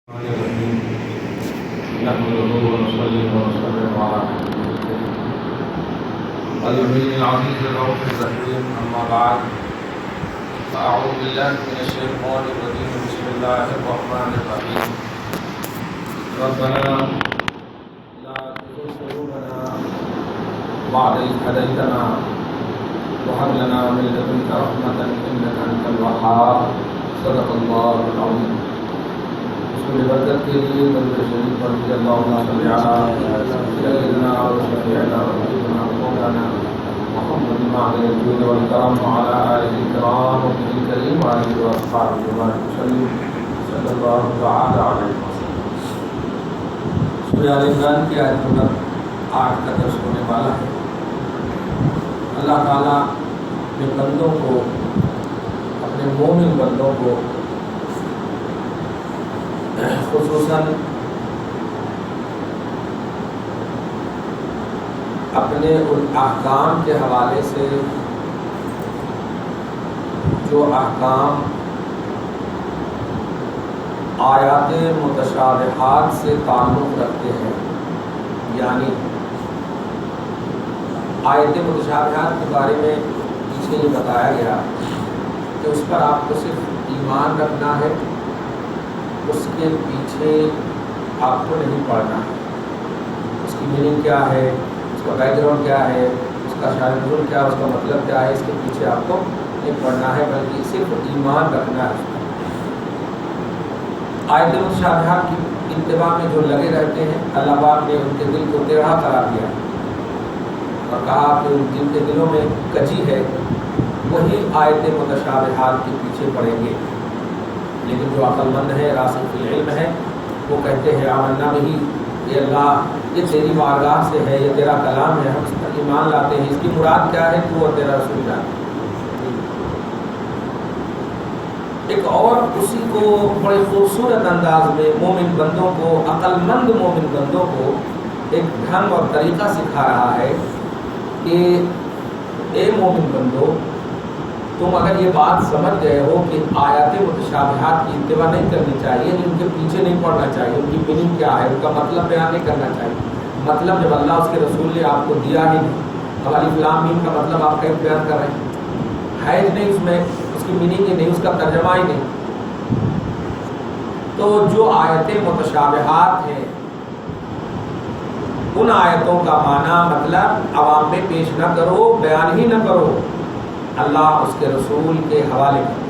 نحمده ونصلي ونسلم على نبيه الكريم النبي العزيز الرؤوف الرحيم أما بعد فأعوذ بالله من الشيطان الرجيم بسم الله الرحمن الرحيم ربنا لا تزغ قلوبنا بعد إذ هديتنا وهب لنا من لدنك رحمة إنك أنت الوهاب صدق الله العظيم رسول برکت کے لیے درود شریف پڑھ کے اللہم صلی علی سیدنا و شفیعنا و حبیبنا مولانا محمد معدن الجود والکرم وعلى آلہ الکرام و نبی کریم وآلہ واصحابہ وبارک وسلم صلی اللہ تعالی علیہ وسلم۔ سورہ آل عمران کی آیت نمبر 8 کا درس ہونے والا ہے۔ اللہ تعالیٰ اپنے بندوں کو، اپنے مومن بندوں کو خصوصاً اپنے ان احکام کے حوالے سے جو احکام آیات متشابہات سے تعلق رکھتے ہیں، یعنی آیات متشابہات کے بارے میں پیچھے یہ بتایا گیا کہ اس پر آپ کو صرف ایمان رکھنا ہے، اس کے پیچھے آپ کو نہیں پڑھنا ہے، اس کی میننگ کیا ہے، اس کا بیک گراؤنڈ کیا ہے، اس کا شان نزول کیا ہے، اس کا مطلب کیا ہے، اس کے پیچھے آپ کو نہیں پڑھنا ہے بلکہ صرف ایمان رکھنا ہے۔ آیات متشابہات کی اتباع میں جو لگے رہتے ہیں، اللہ پاک نے ان کے دل کو ٹیڑھا قرار دیا اور کہا کہ ان جن کے دلوں میں کجی ہے وہی آیات متشابہات کے پیچھے پڑیں گے، لیکن جو عقل مند ہے، راسخ فی العلم ہے، وہ کہتے ہیں آمنا بہ، یہ اللہ یہ تیری بارگاہ سے ہے، یہ تیرا کلام ہے، ہم اس پر ایمان لاتے ہیں، اس کی مراد کیا ہے تو اور تیرا رسول جانتے ہیں۔ ایک اور اسی کو بڑے خوبصورت انداز میں مومن بندوں کو، عقل مند مومن بندوں کو ایک ڈھنگ اور طریقہ سکھا رہا ہے کہ اے مومن بندو، تم اگر یہ بات سمجھ گئے ہو کہ آیات متشابہات کی اتباع نہیں کرنی چاہیے، ان کے پیچھے نہیں پڑنا چاہیے، ان کی میننگ کیا ہے، ان کا مطلب بیان نہیں کرنا چاہیے، مطلب جب اللہ اس کے رسول نے آپ کو دیا ہی نہیں، اب الف لام میم کا مطلب آپ کیسے بیان کر رہے ہیں، ہے ہی نہیں، اس میں اس کی میننگ ہی نہیں، اس کا ترجمہ ہی نہیں۔ تو جو آیات متشابہات ہیں ان آیتوں کا معنی مطلب عوام میں پیش نہ کرو، بیان ہی نہ کرو، اللہ اس کے رسول کے حوالے کرو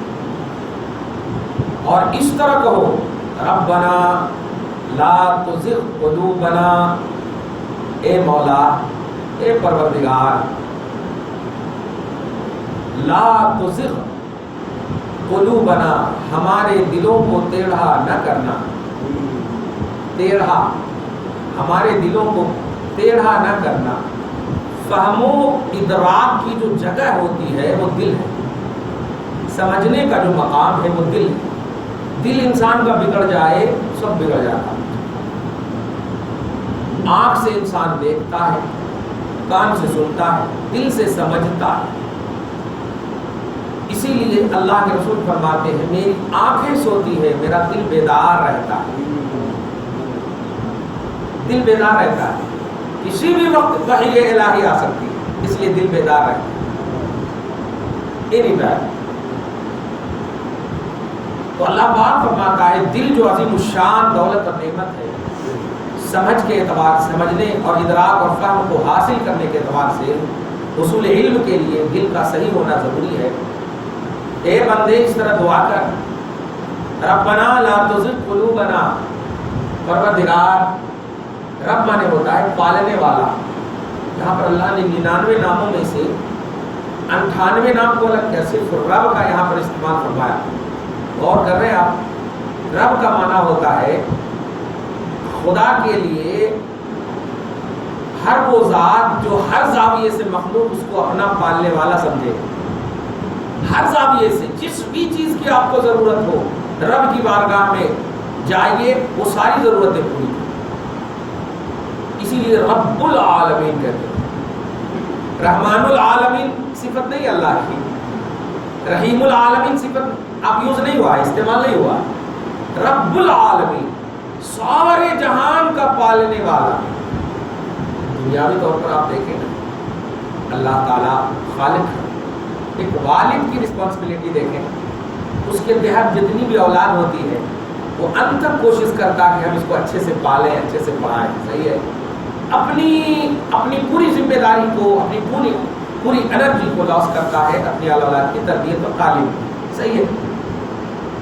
اور اس طرح کہو ربنا لا تزغ قلوبنا، اے مولا، اے پروردگار، لا تزغ قلوبنا، ہمارے دلوں کو ٹیڑھا نہ کرنا، ٹیڑھا، ہمارے دلوں کو ٹیڑھا نہ کرنا۔ فہم و ادراک کی جو جگہ ہوتی ہے وہ دل ہے، سمجھنے کا جو مقام ہے وہ دل ہے۔ دل انسان کا بگڑ جائے سب بگڑ جاتا ہے۔ آنکھ سے انسان دیکھتا ہے، کان سے سنتا ہے، دل سے سمجھتا ہے۔ اسی لیے اللہ کے رسول فرماتے ہیں میری آنکھیں سوتی ہے، میرا دل بیدار رہتا ہے، دل بیدار رہتا ہے، کسی بھی وقت وحی الہی آ سکتی ہے، اس لیے دل بیدار رہتا ہے۔ Any time. تو اللہ پاک فرماتا ہے دل جو عظیم الشان دولت اور نعمت ہے، سمجھ کے اعتبار، سمجھنے اور ادراک اور فہم کو حاصل کرنے کے اعتبار سے حصول علم کے لیے دل کا صحیح ہونا ضروری ہے۔ اے بندے اس طرح دعا کر، ربنا لا تزغ قلوبنا، پروردگار، رب مانے ہوتا ہے پالنے والا۔ یہاں پر اللہ نے 99 ناموں میں سے 98 نام کو الگ کیا، صرف رب کا یہاں پر استعمال فرمایا۔ غور کر رہے ہیں آپ، رب کا معنی ہوتا ہے خدا کے لیے ہر وہ ذات جو ہر زاویے سے مخلوق اس کو اپنا پالنے والا سمجھے، ہر زاویے سے جس بھی چیز کی آپ کو ضرورت ہو رب کی بارگاہ میں جائیے، وہ ساری ضرورتیں پوری کریں۔ اسی لیے رب العالمین کہتے ہیں۔ رحمان العالمین صفت نہیں اللہ کی، رحیم العالمین صفت آپ یوز نہیں ہوا، استعمال نہیں ہوا۔ رب العالمین سارے جہان کا پالنے والا. دنیاوی طور پر آپ دیکھیں نا، اللہ تعالیٰ خالق ہے. ایک والد کی رسپانسبلٹی دیکھیں، اس کے تحت جتنی بھی اولاد ہوتی ہے وہ انت تک کوشش کرتا کہ ہم اس کو اچھے سے پالیں، اچھے سے پڑھائیں. صحیح ہے. اپنی پوری ذمہ داری کو، اپنی پوری انرجی کو لاس کرتا ہے اپنی اولاد کی تربیت اور تعلیم. صحیح ہے.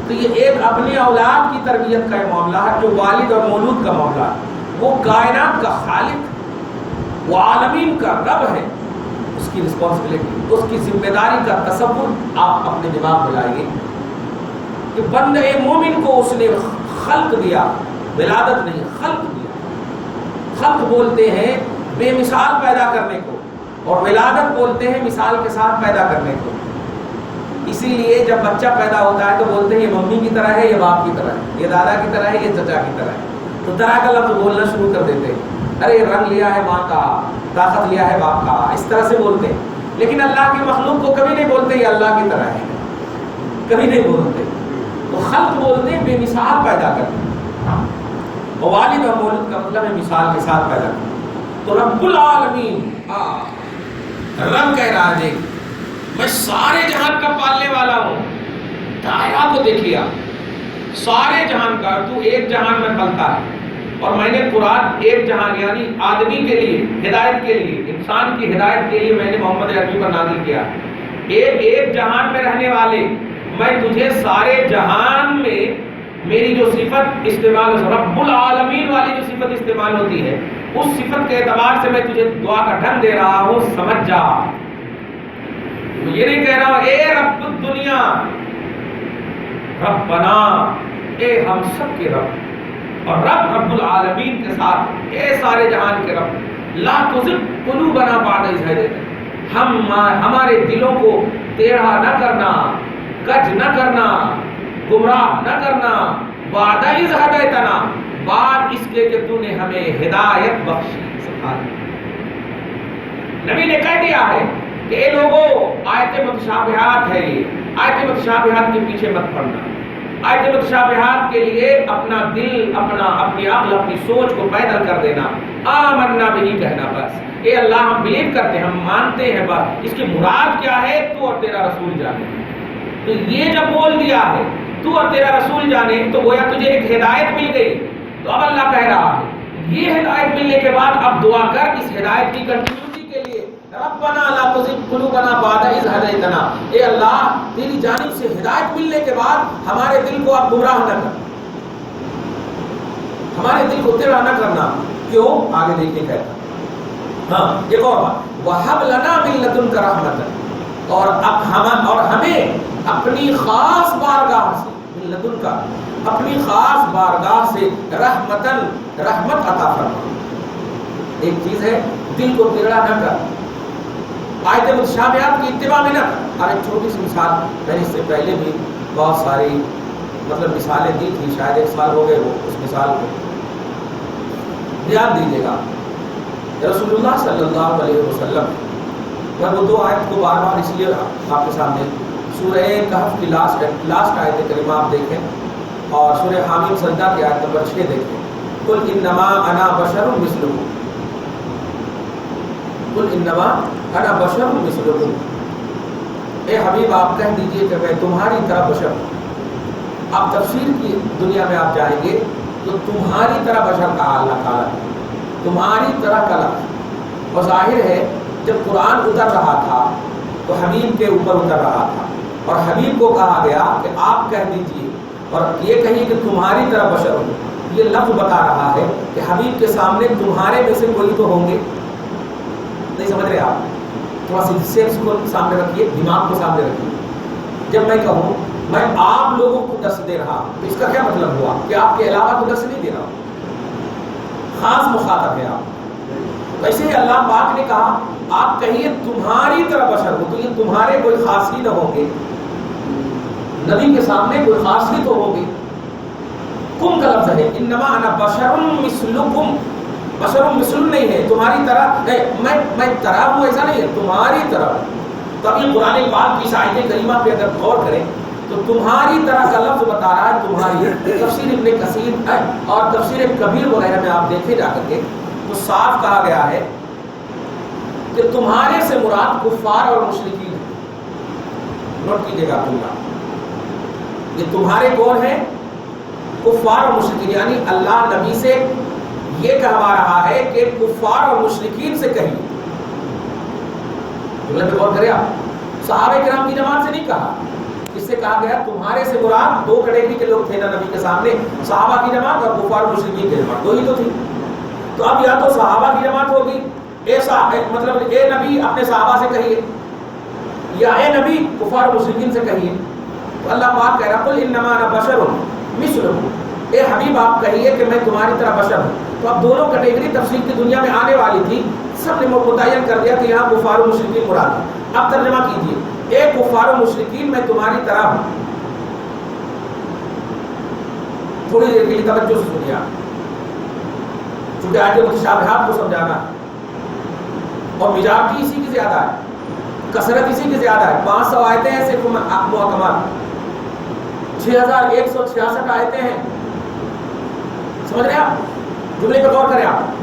تو یہ ایک اپنی اولاد کی تربیت کا معاملہ ہے جو والد اور مولود کا معاملہ ہے. وہ کائنات کا خالق، وہ عالمین کا رب ہے. اس کی رسپانسبلٹی، اس کی ذمہ داری کا تصور آپ اپنے دماغ میں لائیے کہ بندہ مومن کو اس نے خلق دیا، ولادت نہیں، خلق دیا. خلق بولتے ہیں بے مثال پیدا کرنے کو، اور ولادت بولتے ہیں مثال کے ساتھ پیدا کرنے کو. اسی لیے جب بچہ پیدا ہوتا ہے تو بولتے ہیں یہ ممی کی طرح ہے، یہ باپ کی طرح ہے، یہ دادا کی طرح ہے، یہ چچا کی طرح ہے. تو طرح کا لفظ بولنا شروع کر دیتے ہیں. ارے رنگ لیا ہے ماں کا، طاقت لیا ہے باپ کا، اس طرح سے بولتے ہیں. لیکن اللہ کی مخلوق کو کبھی نہیں بولتے یہ اللہ کی طرح ہے، کبھی نہیں بولتے. تو خلق بولتے ہیں بے مثال پیدا کرنا، اور والد اور مولود کا مطلب ہے مثال کے ساتھ پیدا کرنا. تو رب العالمین، رب کہہ رہا ہے میں سارے جہان کا پالنے والا ہوں. دائرہ کو دیکھیے آپ، سارے جہان کا. تو ایک جہان میں پلتا ہے، اور میں نے قرآن ایک جہان یعنی آدمی کے لیے ہدایت کے لیے، انسان کی ہدایت کے لیے میں نے محمد عربی پر نازل کیا. ایک جہان میں رہنے والے، میں تجھے سارے جہان میں میری جو صفت استعمال، رب العالمین والی جو صفت استعمال ہوتی ہے، اس صفت کے اعتبار سے میں تجھے دعا کا ڈھنگ دے رہا ہوں، سمجھ جا. یہ نہیں کہہ رہا ہوں اے رب الدنیا، ربنا، اے ہم سب کے رب، اور رب العالمین کے ساتھ اے سارے جہان کے رب. لا تزغ قلوبنا بعد اذ ہدیتنا، ہمارے دلوں کو ٹیڑھا نہ کرنا، کج نہ کرنا، گمراہ نہ کرنا. بعد اذ ہدیتنا، بعد اس کے کہ تو نے ہمیں ہدایت بخشی. سبحان اللہ. نبی نے کہہ دیا ہے کہ اے لوگوں، آیت متشابہات ہے، یہ آیت متشابہات کے پیچھے مت پڑنا. آیت متشابہات کے لیے اپنا دل، اپنی عقل، اپنی سوچ کو پیدل کر دینا. آمنا بھی کہنا بس. اے اللہ ہم بلیو کرتے ہیں، ہم مانتے ہیں، بس اس کی مراد کیا ہے تو اور تیرا رسول جانے. تو یہ جب بول دیا ہے تو اور تیرا رسول جانے، تو گویا تجھے ایک ہدایت مل گئی. تو اب اللہ کہہ رہا ہے یہ ہدایت ملنے کے بعد اب دعا کر اس ہدایت کی کنٹینیوٹی کے لیے. ربنا لا تزغ قلوبنا بعد اذ ہدیتنا، اے اللہ تیری جانب سے ہدایت ملنے کے بعد ہمارے دل کو آپ گمراہ نہ کر، ہمارے دل کو ٹیڑھا نہ کرنا. کیوں؟ آگے دیکھیے کہتا. ہاں ایک اور بات، وَهَبْ لَنَا مِن لَّدُنْكَ رَحْمَةً، اور ہمیں اپنی خاص بارگاہ سے، من لدنک، اپنی خاص بارگاہ سے رحمتاً، رحمت عطا فرما. ایک چیز ہے دل کو ٹیڑھا نہ کر، آیت متشابہات کی اتباع میں نہ کر. اور ایک چھوٹی سی مثال میں نے اس سے پہلے بھی بہت ساری مثالیں دی تھی، شاید 1 سال ہو گئے وہ اس مثال کو یاد دیجیے گا. رسول اللہ صلی اللہ علیہ وسلم، میں وہ 2 آیت کو بار بار اس لیے آپ کے سامنے، سورہ کہف کی لاسٹ آیت کریمہ آپ دیکھیں، اور سورہ حامیم سجدہ کی آیت نمبر 6 دیکھیں. قل انما انا بشر مثلکم، قل انما انا بشر مثلکم، اے حبیب آپ کہہ دیجئے کہ میں تمہاری طرح بشر ہوں. آپ تفسیر کی دنیا میں آپ جائیں گے تو تمہاری طرح بشر کہا اللہ تعالیٰ نے، تمہاری طرح کا لفظ. اور ظاہر ہے جب قرآن اتر رہا تھا تو حبیب کے اوپر اتر رہا تھا، اور حبیب کو کہا گیا کہ آپ کہہ دیجئے اور یہ کہیے کہ تمہاری طرح بشر ہوں. یہ لفظ بتا رہا ہے کہ حبیب کے سامنے تمہارے میں سے کوئی تو ہوں گے. نہیں سمجھ رہے آپ؟ تھوڑا سی سینس کو سامنے رکھیے، دماغ کو سامنے رکھیے. جب میں کہوں میں آپ لوگوں کو درس دے رہا ہوں تو اس کا کیا مطلب ہوا کہ آپ کے علاوہ کو درس نہیں دے رہا ہوں، خاص مخاطب ہے آپ. ویسے ہی اللہ پاک نے کہا آپ کہیے تمہاری طرح بشر ہو، تو یہ تمہارے کوئی خاص ہی نہ ہوں گے، نبی کے سامنے کوئی خاص ہی تو ہوگی. کم کا لفظ ہے، انما انا بشر مثلکم، بشر مثل نہیں ہے تمہاری طرح، میں طرح ہوں ایسا نہیں ہے، تمہاری طرح. تو اب یہ قرآن پاک کی آیت کریمہ پہ اگر غور کریں تو تمہاری طرح کا لفظ بتا رہا ہے تمہاری. تفسیر ابن کثیر اور تفسیر کبیر وغیرہ میں آپ دیکھے جا کر کے تو صاف کہا گیا ہے کہ تمہارے سے مراد کفار اور مشرکین ہیں. نوٹ کیجیے گا اللہ، یہ تمہارے کون ہیں؟ کفار اور مشرکین. یعنی اللہ نبی سے یہ کہوا رہا ہے کہ کفار اور مشرکین سے کہیے. جملے پہ غور کریں آپ. صحابہ کرام کی جماعت سے نہیں کہا. اس سے کہا گیا تمہارے سے مراد دو کیٹیگری کے لوگ تھے نا نبی کے سامنے، صحابہ کی جماعت اور کفار اور مشرکین کی جماعت، دو ہی تو تھی. تو اب یا تو صحابہ کی جماعت ہوگی، مطلب اے نبی اپنے صحابہ سے کہیے، یا اے نبی کفار اور مشرکین سے کہیے. تو اللہ پاک کہہ رہا قل انما انا بشر مثلکم، اے حبیب آپ کہیے کہ میں تمہاری طرح بشر ہوں. تو اب دونوں کیٹیگری تفسیر کی دنیا میں آنے والی تھی، سب نے متعین کر دیا کہ یہاں کفار و مشرکین مراد ہے. اب ترجمہ کیجیے، اے کفار و مشرکین میں تمہاری طرح ہوں. تھوڑی دیر کے لیے توجہ سے سنیے آپ، چونکہ آیت متشابہات کو سمجھانا ہے اور میجارٹی اسی کی زیادہ ہے، کثرت اسی کی زیادہ ہے. 500 آیتیں ہیں صرف محکمات، 6166 آیتیں ہیں. سمجھ رہے ہیں آپ؟ جملے پہ غور کریں آپ.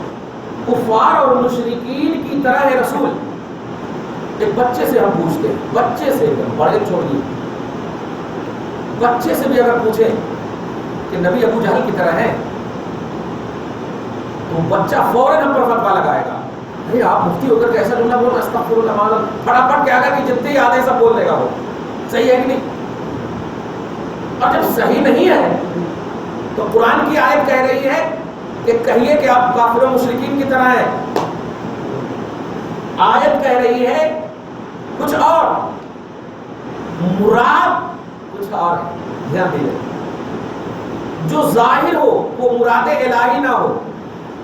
کفار اور مشرکین کی طرح ہے رسول. ایک بچے سے ہم پوچھتے ہیں، بچے سے، بڑے چھوڑیے، بچے سے بھی اگر پوچھیں کہ نبی ابو جہل کی طرح ہے تو بچہ فوراً ہم پر فتویٰ لگائے گا. بھائی آپ مفتی ہو کر کیسا جملہ بول رہے ہیں، استغفر اللہ، پھٹافٹ کیا گا کہ جتنے یاد ہے سب بول دے گا. وہ صحیح ہے کہ نہیں؟ اور جب صحیح نہیں ہے تو قرآن کی آیت کہہ رہی ہے کہ کہیے کہ آپ کافر و مشرکین کی طرح ہیں. آیت کہہ رہی ہے کچھ اور، مراد کچھ اور ہے. دھیان دیجیے، جو ظاہر ہو وہ مراد الہی نہ ہو،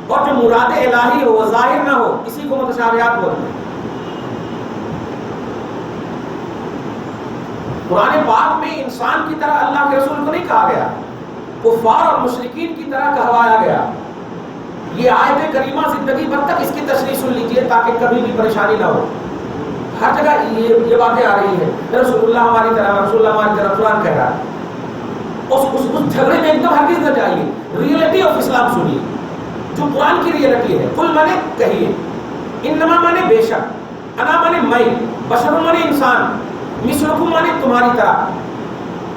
اور جو مراد الہی ہو وہ ظاہر نہ ہو، اسی کو متشابہات بولتے ہیں. قرآن پاک میں انسان کی طرح اللہ کے رسول کو نہیں کہا گیا، کفار اور مشرکین کی طرح کہوایا گیا. یہ آیت کریمہ زندگی بھر تک اس کی تشریح سن لیجئے تاکہ کبھی بھی پریشانی نہ ہو. ہر جگہ یہ باتیں آ رہی ہیں، رسول اللہ ہماری طرح، رسول اللہ ہماری طرح، قرآن کہہ رہا ہے. اس جھگڑے میں ایک دم ہرگز نہ جائیے. ریئلٹی آف اسلام سنیے، جو قرآن کی ریئلٹی ہے. قل مانے کہیے، انما مانے بے شک، انا مانے میں، بشر مانے انسان، مثلکم مانے تمہاری طرح.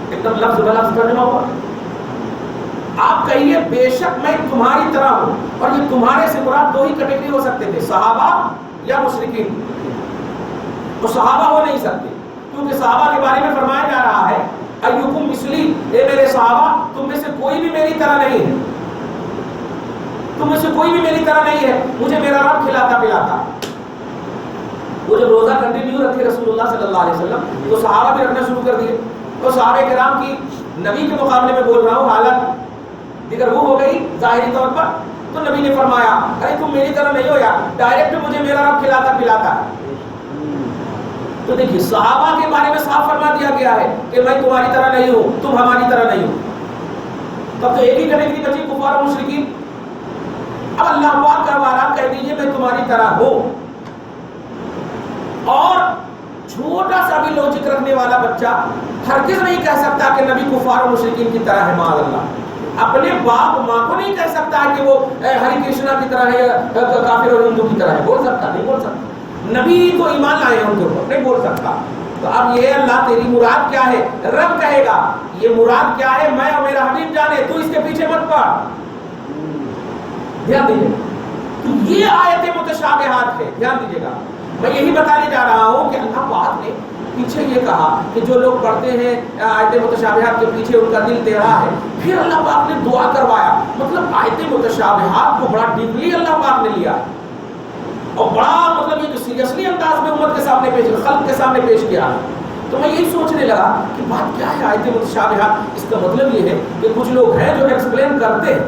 ایک دم لفظ بلفظ ترجمہ ہوا. آپ کہیے بے شک میں تمہاری طرح ہوں. اور یہ تمہارے سے مراد دو ہی کیٹیگری ہو سکتے تھے، صحابہ یا مشرکین. تو صحابہ ہو نہیں سکتے، کیونکہ صحابہ کے بارے میں فرمایا جا رہا ہے ایکم مثلی، اے میرے صحابہ تم میں سے کوئی بھی میری طرح نہیں ہے، تم میں سے کوئی بھی میری طرح نہیں ہے، مجھے میرا رب کھلاتا پلاتا. وہ جب روزہ کنٹینیو رکھے رسول اللہ صلی اللہ علیہ وسلم تو صحابہ بھی رکھنا شروع کر دیے. تو صحابہ کرام کی نبی کے مقابلے میں بول رہا ہوں حالت دیگر وہ ہو گئی ظاہری طور پر. تو نبی نے فرمایا ارے تم میری طرح نہیں ہو یار، ڈائریکٹ مجھے میرا رب کھلاتا پلاتا ہے. تو دیکھیے صحابہ کے بارے میں صاف فرما دیا گیا ہے کہ میں تمہاری طرح نہیں ہوں، تم ہماری طرح نہیں ہو. تب تو ایک ہی کیٹیگری بچی، کفار و مشرکین. اب اللہ پاک کا وعدہ کہہ دیجیے میں تمہاری طرح ہوں. اور چھوٹا سا بھی لوجک رکھنے والا بچہ ہرگز نہیں کہہ سکتا کہ نبی کفار و مشرکین کی طرح ہے. معاذ اللہ، اپنے باپ ماں کو نہیں کہہ سکتا کہ وہ ہری کرشنا کی طرح ہے یا کافر اور ہندو کی طرح ہے. بول سکتا؟ نہیں بول سکتا. نبی تو ایمان لائے ہیں ان کے اوپر، نہیں بول سکتا. تو اب یہ اللہ تیری مراد کیا ہے؟ رب کہے گا یہ مراد کیا ہے میں اور میرا حبیب جانے، تو اس کے پیچھے مت پڑ. دھیان دیجیے، تو یہ آیت متشابہات ہے. دھیان دیجیے گا، میں یہی بتانے جا رہا ہوں کہ اللہ پاک نے پیچھے یہ کہا کہ جو لوگ پڑھتے ہیں آیت متشابہات کے پیچھے ان کا دل ٹیڑھا ہے. پھر اللہ پاک نے دعا کروایا. مطلب آیت متشابہات کو بڑا ڈیپلی اللہ پاک نے لیا اور بڑا مطلب یہ سیریسلی انداز میں امت کے سامنے پیش، خلق کے سامنے پیش کیا. تو میں یہی سوچنے لگا کہ بات کیا ہے آیت متشابہات. اس کا مطلب یہ ہے کہ کچھ لوگ ہیں جو ایکسپلین کرتے ہیں،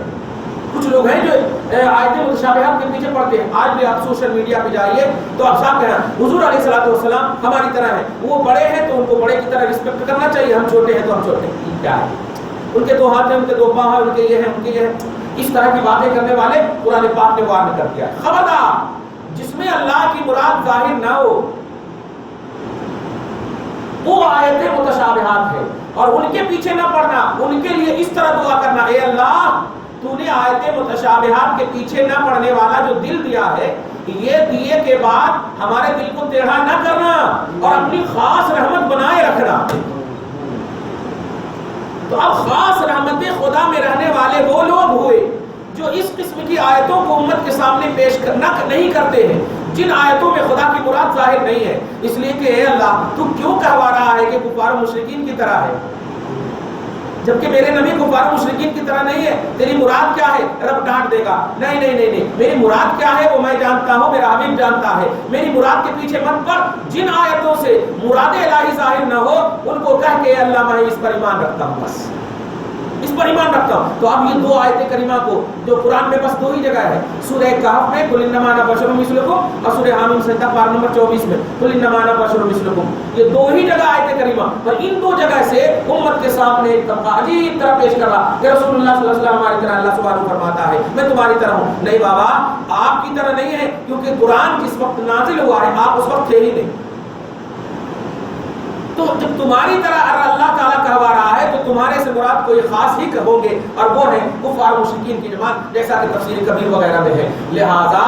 کچھ لوگ ہیں جو آیت متشابہات کے پیچھے پڑتے ہیں. آج بھی آپ سوشل میڈیا پہ جائیے تو آپ صاحب کہیں حضور علیہ الصلوۃ والسلام ہماری طرح ہیں، وہ بڑے ہیں تو ان کو بڑے کی طرح رسپیکٹ کرنا چاہیے، ہم چھوٹے ہیں تو ہم چھوٹے. کیا ہے؟ ان کے دو ہاتھ ہیں، ان کے دو پاؤں ہیں، ان کے یہ ہیں، ان کے یہ ہیں. اس طرح کی باتیں کرنے والے قرآن پاک نے وارن کر دیا. خبردار، جس میں اللہ کی مراد ظاہر نہ ہو وہ آیتیں متشابہات ہیں اور ان کے پیچھے نہ پڑنا، ان کے لیے اس طرح دعا کرنا، اے اللہ تو نے آیتیں متشابہات کے پیچھے نہ پڑنے والا جو دل دیا ہے، یہ دیے کے بعد ہمارے دل کو ٹیڑھا نہ کرنا اور اپنی خاص رحمت بنائے رکھنا۔ تو اب خاص رحمت خدا میں رہنے والے وہ لوگ ہوئے جو اس قسم کی آیتوں کو امت کے سامنے پیش نہیں کرتے ہیں، جن آیتوں میں خدا کی مراد ظاہر نہیں ہے، اس لیے کہ اے اللہ تو کیوں کہوا رہا ہے کہ کفار و مشرکین کی طرح ہے، جبکہ میرے نبی کفار و مشرکین کی طرح نہیں ہے، تیری مراد کیا ہے؟ رب ڈانٹ دے گا، نہیں نہیں نہیں نہیں، میری مراد کیا ہے وہ میں جانتا ہوں، میرا حبیب جانتا ہے، میری مراد کے پیچھے مت پڑ، جن آیتوں سے مراد الہی ظاہر نہ ہو ان کو کہہ کہ اے اللہ میں اس پر ایمان رکھتا ہوں، بس اس پر ایمان رکھتا ہوں۔ تو اب یہ دو آیت کریمہ کو جو قرآن میں بس دو ہی جگہ ہے، سورہ کہف میں قل انما انا بشر مثلکم اور سورہ حامیم سجدہ پارہ نمبر 24 میں قل انما انا بشر مثلکم، یہ دو ہی جگہ آیت کریمہ، اور ان دو جگہ سے امت کے سامنے ایک طبقہ عجیب طرح پیش کر رہا کہ رسول اللہ صلی اللہ علیہ وسلم ہماری طرح، اللہ سبحانہ فرماتا ہے میں تمہاری طرح ہوں۔ نہیں بابا، آپ کی طرح نہیں ہے، کیونکہ قرآن جس وقت نازل ہوا ہے آپ اس وقت تھے ہی نہیں۔ تو جب تمہاری طرح اللہ تعالیٰ کہوا رہا ہے تو تمہارے سے مراد کوئی خاص ہی ہوں گے، اور وہ ہیں کفار مشرکین کی جماعت، جیسا کہ تفسیر کبیر وغیرہ میں ہے۔ لہذا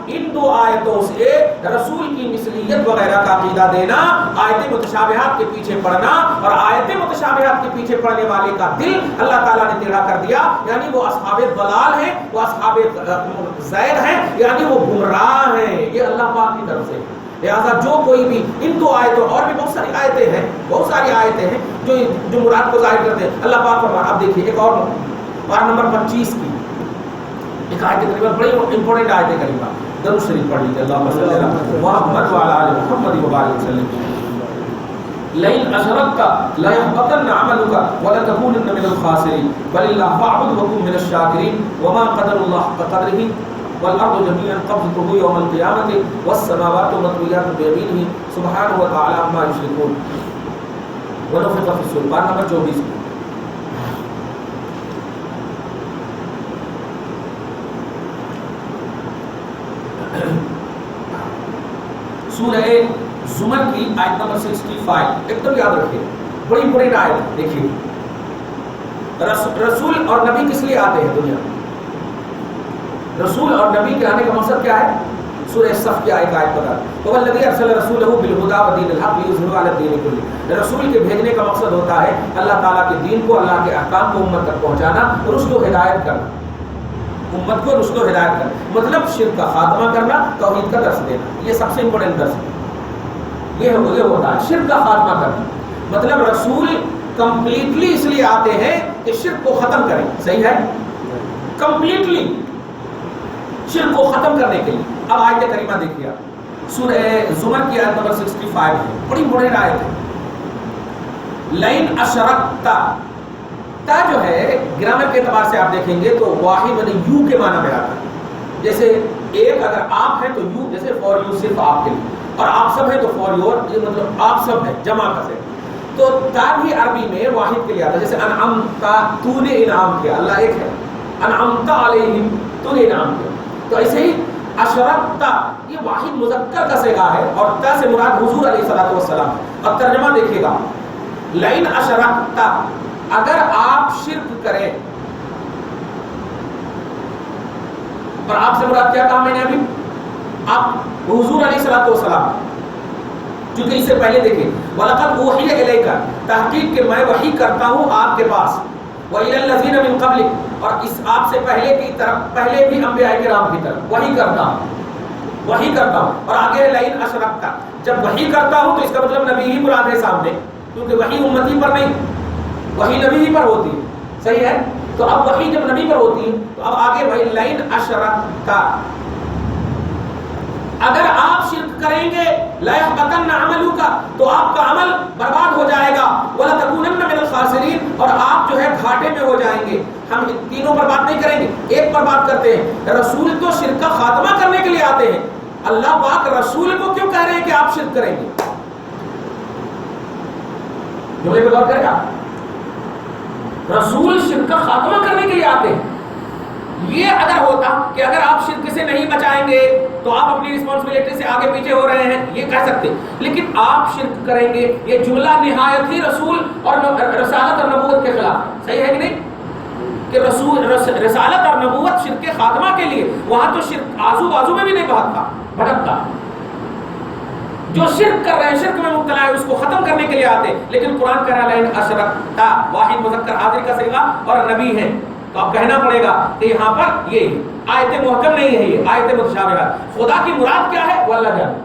ان دو آیتوں سے رسول کی مثلیت وغیرہ کا عقیدہ دینا، آیت متشابہات کے پیچھے پڑنا، اور آیت متشابہات کے پیچھے پڑنے والے کا دل اللہ تعالیٰ نے ٹیڑھا کر دیا، یعنی وہ اصحاب ضلال ہیں، وہ اصحاب زید ہیں، یعنی وہ گمراہ ہیں، یہ اللہ پاک کی طرف سے۔ لہذا جو کوئی بھی ان دو آیتوں، اور بھی بہت ساری آیتیں ہیں، بہت ساری آیتیں ہیں جو مراد کو ظاہر کرتے ہیں، اللہ پاک فرماتا ہے۔ اب دیکھیے ایک اور پارہ نمبر 25 کی ایک آیت کریمہ، بڑی امپورٹنٹ آیت کریمہ، درود شریف پڑھ لیجیے، اللہم صلی علی محمد وعلی آل محمد وبارک وسلم۔ لئن اشرکت لیحبطن عملک ولتکونن من الخاسرین بل اللہ فاعبد وکن من الشاکرین وما قدر اللہ حق قدرہ والارض جميعا قبضته يوم القيامة والسماوات مطويات بيمينه سبحانه وتعالى عما يشركون ونفخ في الصور، پارہ نمبر 24۔ سورہ زمر کی آیت نمبر 65 ایک دم یاد رکھیے، بڑی بڑی آیت دیکھیے۔ رسول اور نبی کس لیے آتے ہیں دنیا میں؟ رسول اور نبی کے آنے کا مقصد کیا ہے؟ سورہ صف کی ایک آیت بتا، وہ الذی ارسل رسولہ بالہدی ودین الحق لیظہرہ علی الدین کلہ، رسول کے بھیجنے کا مقصد ہوتا ہے اللہ تعالیٰ کے دین کو، اللہ کے احکام کو امت تک پہنچانا، رشد و ہدایت کرنا، امت کو رشد و ہدایت کرنا، مطلب شرک کا خاتمہ کرنا، توحید کا درس دینا، یہ سب سے امپورٹنٹ درس ہے، یہ ہوتا ہے شرک کا خاتمہ کرنا۔ مطلب رسول کمپلیٹلی اس لیے آتے ہیں کہ شرک کو ختم کریں، صحیح ہے، کمپلیٹلی شرک کو ختم کرنے کے لیے۔ اب آیت کریمہ دیکھیے، سورہ زمر کی آیت نمبر 65 ہے، بڑی بڑی آیت ہے۔ لئن اشرکت، تا جو ہے گرامر کے اعتبار سے آپ دیکھیں گے تو واحد یعنی یو کے معنی میں آتا ہے، جیسے ایک اگر آپ ہیں تو یو، جیسے فور یو صرف آپ کے لیے، اور آپ سب ہیں تو فور یور، یہ مطلب آپ سب ہیں جمع کا سے۔ تو تا بھی عربی میں واحد کے لیے آتا ہے، جیسے انعمت، تو نے انعام کیا، اللہ ایک ہے، انعمت علیہم، تو نے انعام کیا۔ تو ایسے ہی اشرکت یہ واحد مذکر کا صیغہ ہے، اور تا سے مراد حضور علیہ الصلوۃ والسلام۔ اب ترجمہ دیکھیے گا، لئن اشرکت، اگر آپ شرک کریں، اور آپ سے مراد کیا کہا میں نے ابھی؟ آپ حضور علیہ الصلوۃ والسلام، چونکہ اس سے پہلے دیکھیں وَلَقَدْ أُوحِيَ إِلَيْكَ، تحقیق کہ میں وحی کرتا ہوں آپ کے پاس، وَإِلَى الَّذِينَ مِن قَبْلِكَ، اور اس آپ سے پہلے کی طرف، پہلے بھی انبیاء کرام کی طرف وحی کرتا ہوں، وحی کرتا ہوں۔ اور آگے لئن اشرکت، جب وحی کرتا ہوں تو اس کا مطلب نبی ہی مراد ہے سامنے، کیونکہ وحی امتی پر نہیں، وحی نبی ہی پر ہوتی ہے، صحیح ہے۔ تو اب وحی جب نبی پر ہوتی ہے تو اب آگے بھائی لئن اشرکت، اگر آپ شرک کریں گے، لَيَحْبَطَنَّ عَمَلُكَ، تو آپ کا عمل برباد ہو جائے گا، وَلَتَكُونَنَّ مِنَ الْخَاسِرِينَ، اور آپ جو ہے گھاٹے میں ہو جائیں گے۔ ہم تینوں پر بات نہیں کریں گے، ایک پر بات کرتے ہیں۔ رسول تو شرک کا خاتمہ کرنے کے لیے آتے ہیں، اللہ پاک رسول کو کیوں کہہ رہے ہیں کہ آپ شرک کریں گے؟ جملے پہ غور کرے گا، رسول شرک کا خاتمہ کرنے کے لیے آتے ہیں، یہ اگر ہو ہوتا کہ اگر آپ شرک سے نہیں بچائیں گے تو آپ اپنی رسپانسبلٹی سے آگے پیچھے ہو رہے ہیں، یہ کہہ سکتے، لیکن آپ شرک کریں گے، یہ جملہ نہایت ہی رسول اور رسالت اور نبوت کے خلاف، صحیح ہے کہ نہیں؟ کہ رسالت اور نبوت شرک کے خاتمہ کے لیے، وہاں تو شرک آزو بازو میں بھی نہیں بھٹکتا، جو شرک کر رہے ہیں، شرک میں مبتلا ہے، اس کو ختم کرنے کے لیے آتے، لیکن قرآن کہہ رہا ہے لئن اشرکتا، واحد مذکر حاضر کا صیغہ اور نبی ہے، تو اب کہنا پڑے گا کہ یہاں پر یہ آیت محکم نہیں ہے، یہ آیت متشابہات۔ خدا کی مراد کیا ہے وہ اللہ جانے،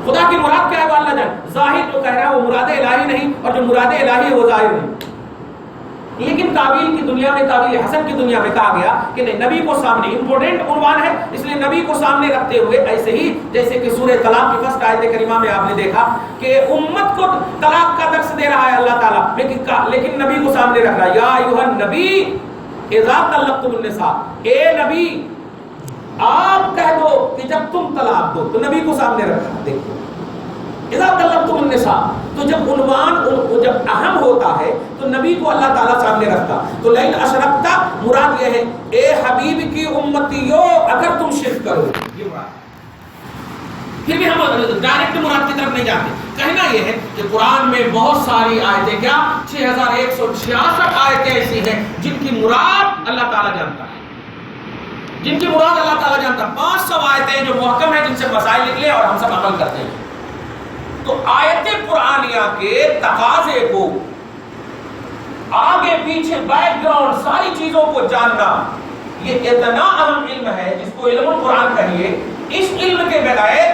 خدا کی مراد کیا ہے وہ اللہ جانے، ظاہر جو کہہ رہا ہے وہ مراد الہی نہیں، اور جو مراد الہی ہے وہ ظاہر نہیں، لیکن تعویل کی دنیا میں، تعویل حسن کی دنیا میں کہا گیا کہ نہیں، نبی کو سامنے امپورٹنٹ عنوان ہے، اس لیے نبی کو سامنے رکھتے ہوئے، ایسے ہی جیسے کہ سورہ طلاق کی فرسٹ آیت کریمہ میں آپ نے دیکھا کہ امت کو طلاق کا درس دے رہا ہے اللہ تعالیٰ، لیکن نبی کو سامنے رکھ رہا ہے، یا ایھا النبی اذا طلقتم النساء، اے نبی آپ کہہ دو کہ جب تم طلاق دو، تو نبی کو سامنے رکھا، دیکھو اذا طلقتم النساء، تو جب عنوان جب اہم ہوتا ہے تو نبی کو اللہ تعالیٰ سامنے رکھتا، تو لئن اشرکتا مراد یہ ہے اے حبیب کی امتیو اگر تم شرک کرو، یہ مراد۔ پھر بھی ہم ڈائریکٹ مراد کی طرف نہیں جاتے، کہنا یہ ہے کہ قرآن میں بہت ساری آیتیں، کیا 6166 آیتیں ایسی ہیں جن کی مراد اللہ تعالیٰ جانتا ہے، جن کی مراد اللہ تعالیٰ جانتا ہے، 500 آیتیں جو محکم ہیں، جن سے مسائل نکلے اور ہم سب عمل کرتے ہیں۔ تو آیت قرآنیہ کے تقاضے کو، آگے پیچھے بیک گراؤنڈ ساری چیزوں کو جاننا، یہ اتنا اہم علم ہے جس کو علم القرآن کہیے۔ اس علم کے بغیر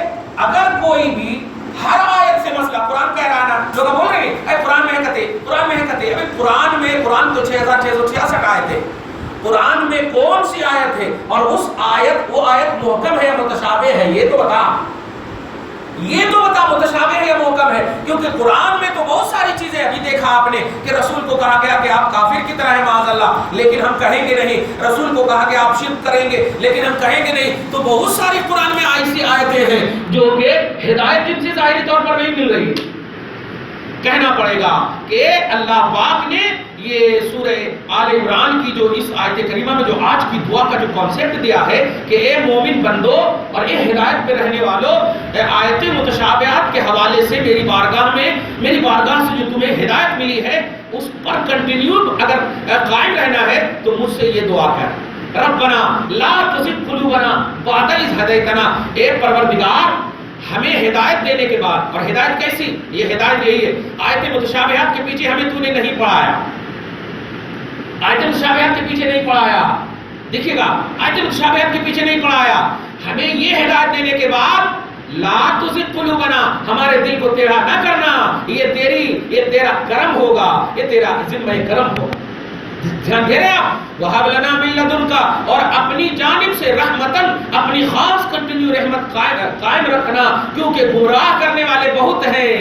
اگر کوئی بھی ہر آیت سے مسئلہ، قرآن کہہ رہا ہے نا، لوگ بول رہے ہیں اے قرآن میں ہے کہتے، قرآن میں ہے کہتے، ابھی قرآن تو 6666 آیت ہے، قرآن میں کون سی آیت ہے اور اس آیت، وہ آیت محکم ہے یا متشابہ ہے، یہ تو بتا، یہ تو بتا متشابہ ہے یا محکم ہے، کیونکہ قرآن میں تو بہت ساری چیزیں، ابھی دیکھا آپ نے کہ رسول کو کہا گیا کہ آپ کافر کی طرح ہیں معاذ اللہ، لیکن ہم کہیں گے نہیں، رسول کو کہا کہ آپ شرک کریں گے لیکن ہم کہیں گے نہیں، تو بہت ساری قرآن میں ایسی آیتیں ہیں جو کہ ہدایت جن سے ظاہری طور پر نہیں مل رہی۔ کہنا پڑے گا کہ اللہ پاک نے یہ سورہ آل عمران کی جو اس آیت کریمہ میں جو آج کی دعا کا جو کانسیپٹ دیا ہے کہ اے مومن بندو اور اے ہدایت پہ رہنے والوں، آیت متشابہات کے حوالے سے میری بارگاہ سے جو تمہیں ہدایت ملی ہے اس پر کنٹینیو اگر قائم رہنا ہے تو مجھ سے یہ دعا کر، ربنا لا تزغ قلوبنا بعد اذ ہدیتنا، اے پروردگار ہمیں ہدایت دینے کے بعد، اور ہدایت کیسی، یہ ہدایت یہی ہے، آیت متشابہات کے پیچھے ہمیں تو نے نہیں پڑھایا، آیت متشابہات کے پیچھے نہیں پڑھایا، دیکھیے گا آیت متشابہات کے پیچھے نہیں پڑھایا، ہمیں یہ ہدایت دینے کے بعد لا تزغ قلوبنا، ہمارے دل کو ٹیڑھا نہ کرنا، یہ تیرا کرم ہوگا، یہ تیرا ذمہ کرم ہوگا۔ دھیان دے رہے آپ، وَهَبْ لَنَا مِن لَدُنْكَ، اور اپنی جانب سے رحمتاً، اپنی خاص کنٹینیو رحمت قائم رکھنا، کیونکہ گمراہ کرنے والے بہت ہیں،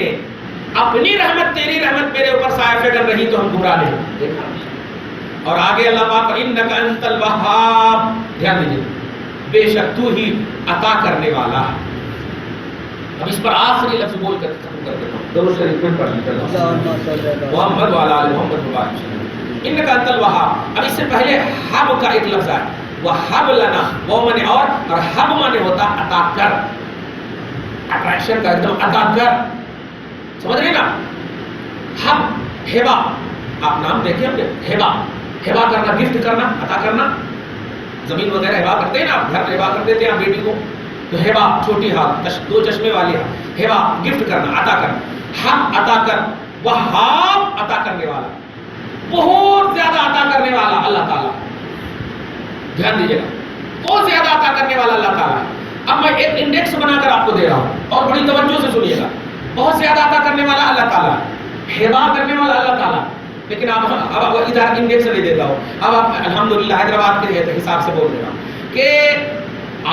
اپنی رحمت، تیری رحمت میرے اوپر سایہ فیکن رہی تو ہم گمراہ نہیں دیکھا۔ اور آگے اللہ پاک اِنَّكَ أَنْتَ الْوَهَّابُ، دھیان دیجئے، بے شک تو ہی عطا کرنے والا ہے۔ اب اس پر آخری لفظ بول کر ختم کر دیتا ہوں، درود شریف پڑھ لیجیے، محمد وعلی آل محمد وبارک وسلم۔ انکا انت الوہاب، اب اس سے پہلے حب کا ایک لفظ ہے، وَحَبْ لَنَا، وہ مانے اور حب مانے ہوتا عطا کر، اٹریکشن کا، ایک دم عطا کر، سمجھ رہے نا؟ حب، ہبا، آپ نام دیکھیں ہم نے، ہبا کرنا، گفٹ کرنا، عطا کرنا، زمین وغیرہ ہبا کرتے ہیں نا، آپ گھر ہبا کر دیتے ہیں آپ بیٹی کو، تو ہبا چھوٹی ہاتھ، دو چشمے والی ہاتھ، ہبا گفٹ کرنا، عطا کرنا، حب عطا کر، وہاب عطا کرنے والا، بہت زیادہ عطا کرنے والا اللہ تعالیٰ، دھیان دیجیے گا، بہت زیادہ عطا کرنے والا اللہ تعالیٰ ہے۔ اب میں ایک انڈیکس بنا کر آپ کو دے رہا ہوں اور بڑی توجہ سے سنیے گا، بہت زیادہ عطا کرنے والا اللہ تعالیٰ ہے، ہبا کرنے والا اللہ تعالیٰ، لیکن اب ادھر انڈیکس نہیں دیتا ہوں، اب آپ الحمدللہ حیدرآباد کے حساب سے بول رہا ہوں کہ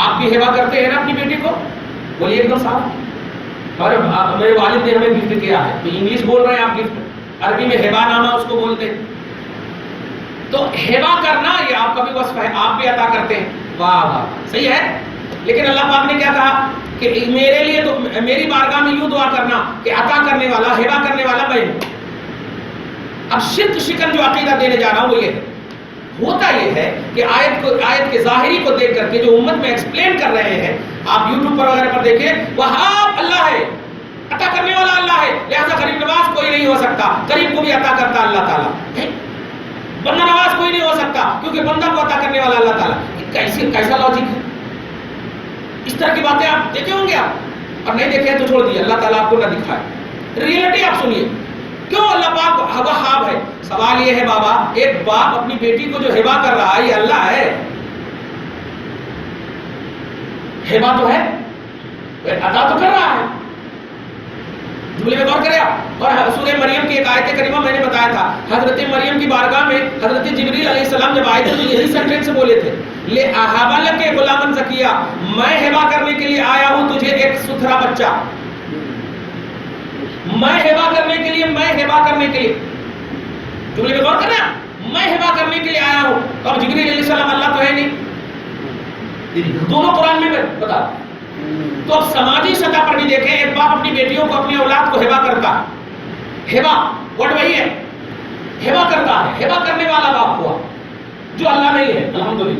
آپ بھی ہبا کرتے ہیں نا اپنی بیٹی کو، بولیے ایک دم صاحب، اور میرے والد نے ہمیں گفٹ کیا ہے، تو انگلش بول رہے ہیں آپ گفٹ، عربی میں ہبا نامہ اس کو بولتے ہیں، تو ہبا کرنا یہ آپ کا بھی وصف ہے، آپ بھی عطا کرتے ہیں، واہ واہ، صحیح ہے، لیکن اللہ پاک نے کیا کہا کہ میرے لیے تو میری بارگاہ میں یوں دعا کرنا کہ عطا کرنے والا، ہبا کرنے والا میں ہوں۔ اب شرک شکن جو عقیدہ دینے جا رہا ہوں وہ یہ ہے، ہوتا یہ ہے کہ آیت کے ظاہری کو دیکھ کر کے جو امت میں ایکسپلین کر رہے ہیں، آپ یوٹیوب پر وغیرہ پر دیکھیں، وہاب اللہ ہے، عطا کرنے والا اللہ ہے، لہذا غریب نواز کوئی نہیں ہو سکتا، غریب کو بھی عطا کرتا اللہ تعالیٰ، بندہ نواز کوئی نہیں ہو سکتا کیونکہ بندہ کو عطا کرنے والا اللہ تعالیٰ۔ کیسا لاجک ہے؟ اس طرح کی باتیں آپ دیکھے ہوں گے آپ، اور نہیں دیکھے تو چھوڑ دیے، اللہ تعالیٰ آپ کو نہ دکھائے۔ ریئلٹی آپ سنیے، کیوں اللہ پاک وہاب ہے؟ سوال یہ ہے بابا، ایک باپ اپنی بیٹی کو جو ہبہ کر رہا ہے یہ اللہ ہے؟ ہبہ تو ہے، عطا تو کر رہا ہے۔ جملے میں غور کریں آپ۔ اور سورہ مریم کی ایک آیت کریمہ میں نے بتایا تھا، حضرت مریم کی بارگاہ میں حضرت جبریل علیہ السلام جب آئے تھے تو یہی سینٹینس بولے تھے، لے اہابا لک غلامن زکیہ، میں ہبہ کرنے کے لیے آیا ہوں تجھے ایک ستھرا بچہ، میں ہبہ کرنے کے لیے جملے میں غور کریں، میں ہبہ کرنے کے لیے آیا ہوں۔ تو اب جبریل علیہ السلام اللہ تو ہے نہیں، دونوں قرآن میں بتا۔ تو اب سماجی سطح پر بھی دیکھیں، ایک باپ اپنی بیٹیوں کو، اپنی اولاد کو ہبہ کرتا ہے، ہبہ ورڈ وہی ہے، ہبہ کرتا ہے، ہبہ کرنے والا باپ ہوا جو اللہ نہیں ہے، الحمدللہ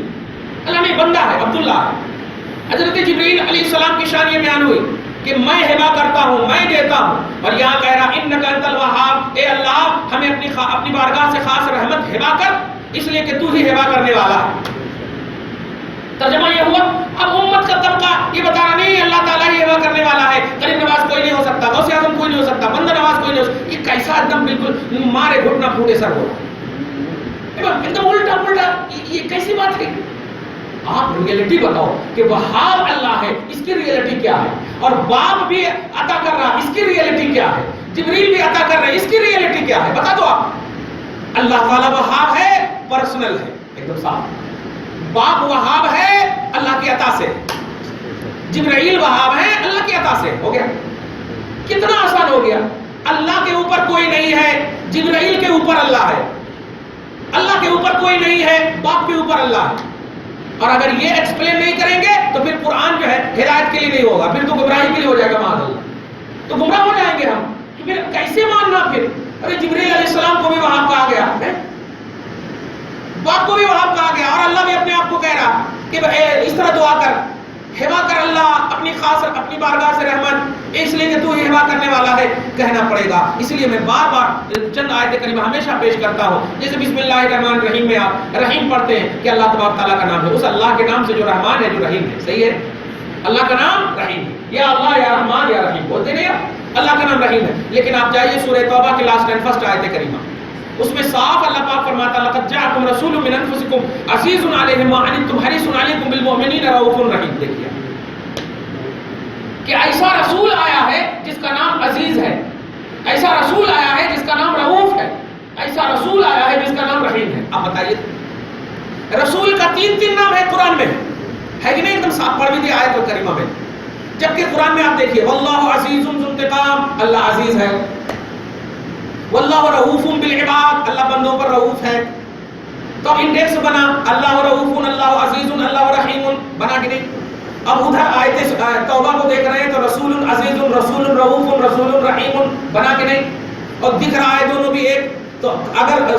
اللہ نہیں، بندہ ہے، عبداللہ ہے۔ حضرت جبریل علیہ السلام کی شان یہ بیان ہوئی کہ میں ہبہ کرتا ہوں، میں دیتا ہوں، اور یہاں کہہ رہا انک انت الوہاب، اے اللہ ہمیں اپنی بارگاہ سے خاص رحمت ہبہ کر، اس لیے کہ تو ہی ہبہ کرنے والا ہے۔ ترجمہ یہ ہوا، اب امت کا طبقہ یہ بتا رہا نہیں اللہ تعالیٰ ہی ہبہ کرنے والا ہے، غریب نواز کوئی نہیں ہو سکتا، غوث اعظم کوئی نہیں ہو سکتا، بندہ نواز کوئی نہیں ہو سکتا۔ یہ کیسا ایک دم بالکل مارے گھٹنا پھوٹے سر ہو رہا، ایک دم الٹا، یہ کیسی بات ہے؟ آپ ریئلٹی بتاؤ کہ وہاب اللہ ہے، اس کی ریئلٹی کیا ہے؟ اور باپ بھی عطا کر رہا، اس کی ریئلٹی کیا ہے؟ جبریل بھی عطا کر رہے، اس کی ریئلٹی کیا ہے؟ بتا دو آپ۔ اللہ تعالیٰ وہاب ہے، پرسنل ہے، ایک دم صاف۔ باپ وہاب ہے اللہ کی عطا سے، جبرائیل وہاب ہے اللہ کی عطا سے، ہو گیا؟ کتنا آسان ہو گیا۔ اللہ کے اوپر کوئی نہیں ہے، جبرائیل کے اوپر اللہ ہے، اللہ کے اوپر کوئی نہیں ہے، باپ کے اوپر اللہ ہے۔ اور اگر یہ ایکسپلین نہیں کریں گے تو پھر قرآن جو ہے ہدایت کے لیے نہیں ہوگا، پھر تو گمراہی کے لیے ہو جائے گا، معاذ اللہ، تو گمراہ ہو جائیں گے ہم۔ تو پھر کیسے ماننا؟ پھر ارے جبرائیل علیہ السلام کو بھی وہاب کہا گیا ہے، باپ کو بھی وہاب کہا گیا، اور اللہ بھی اپنے آپ کو کہہ رہا کہ اس طرح دعا کر، ہبہ کر اللہ اپنی خاص اپنی بارگاہ سے رحمت، اس لیے کہ تو ہی ہبہ کرنے والا ہے، کہنا پڑے گا۔ اس لیے میں بار بار چند آیت کریمہ ہمیشہ پیش کرتا ہوں، جیسے بسم اللہ الرحمن الرحیم میں آپ رحیم پڑھتے ہیں کہ اللہ تبارک تعالیٰ کا نام ہے، اس اللہ کے نام سے جو رحمان ہے، جو رحیم ہے، صحیح ہے، اللہ کا نام رحیم ہے، یا اللہ یا رحمان یا رحیم بولتے نہیں آپ، اللہ کا نام رحیم ہے۔ لیکن آپ جائیے سورہ توبہ کے لاسٹ اینڈ فرسٹ آیت کریمہ، اس میں صاف اللہ پاک فرماتا لقد جاءکم رسول من انفسکم عزیز علیہ ما عنتم حریص علیکم بالمؤمنین رؤوف رحیم۔ دیکھیے کہ ایسا رسول آیا ہے جس کا نام عزیز ہے، ایسا رسول آیا ہے جس کا نام رؤوف ہے، ایسا رسول آیا ہے جس کا نام رحیم ہے۔ آپ بتائیے، رسول کا تین نام ہے قرآن میں، ہے کہ نہیں؟ ایک دم صاف پڑھ بھی دی آیت کریمہ میں، جبکہ قرآن میں آپ دیکھیے واللہ عزیز ذو انتقام، اللہ عزیز ہے، واللہ رؤوف بالعباد، اللہ بندوں پر رؤوف ہے۔ تو اب انڈیکس بنا اللہ رؤوف، اللہ عزیز، اللہ رحیم، بنا کہ نہیں؟ اب ادھر آیت توبہ کو دیکھ رہے ہیں تو رسول عزیز، رسول رؤوف، رسول رحیم، بنا کہ نہیں؟ اور دکھ رہا ہے دونوں بھی ایک۔ تو اگر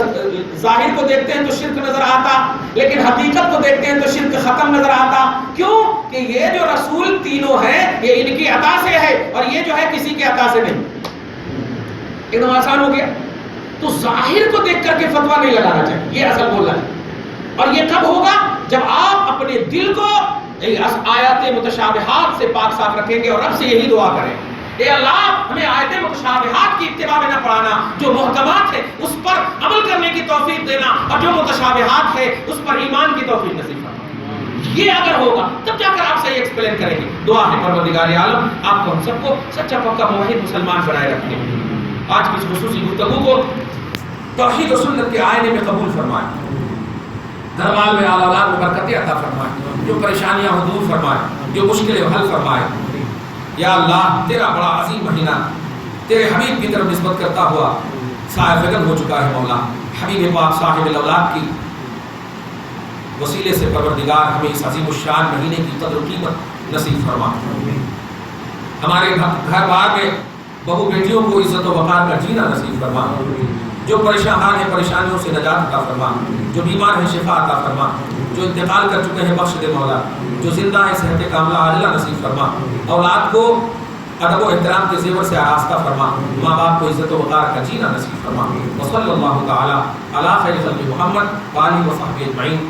ظاہر کو دیکھتے ہیں تو شرک نظر آتا، لیکن حقیقت کو دیکھتے ہیں تو شرک ختم نظر آتا۔ کیوں کہ یہ جو رسول تینوں ہیں یہ ان کی عطا سے ہے، اور یہ جو ہے کسی کے عطا سے نہیں۔ ایک دم آسان ہو گیا۔ تو ظاہر کو دیکھ کر کے فتویٰ نہیں لگانا چاہیے، یہ اصل بولنا ہے۔ اور یہ کب ہوگا؟ جب آپ اپنے دل کو آیات متشابہات سے پاک صاف رکھیں گے اور رب سے یہی دعا کریں، اے اللہ ہمیں آیات متشابہات کی اتباع میں نہ پڑھانا، جو محکمات ہے اس پر عمل کرنے کی توفیق دینا، اور جو متشابہات ہے اس پر ایمان کی توفیق نصیب فرمانا۔ یہ اگر ہوگا تب جا کر آپ صحیح ایکسپلین کریں گے۔ دعا ہے پروردگار عالم آپ کو ہم سب کو سچا پکا موحد مسلمان بنائے رکھے۔ آج کی اس خصوصی گفتگو کو توحید و سنت کے آئینے میں قبول فرمائے، گھر بار میں اولاد کو برکتیں عطا فرمائے، جو پریشانیاں ہوں دور فرمائے، جو مشکلیں حل فرمائے۔ یا اللہ تیرا بڑا عظیم مہینہ تیرے حبیب کی طرف نسبت کرتا ہوا سایہ فگن ہو چکا ہے مولا، حبیب پاک صاحب الاولاد کی وسیلے سے پروردگار ہمیں اس عظیم الشان مہینے کی قدر و قیمت نصیب فرما۔ ہمارے گھر بار میں بہو بیٹیوں کو عزت و وقار کا جینا نصیب فرما، جو پریشان ہیں پریشانیوں سے نجات عطا فرما، جو بیمار ہیں شفا عطا فرما، جو انتقال کر چکے ہیں بخش دے مولا، جو زندہ ہیں صحت کاملہ عاجلہ نصیب فرما، اولاد کو ادب و احترام کے زیور سے آراستہ فرما، ماں باپ کو عزت و وقار کا جینا نصیب فرما۔ وصلی اللہ تعالی علی خیر خلق محمد وآلہ وصحبہ اجمعین۔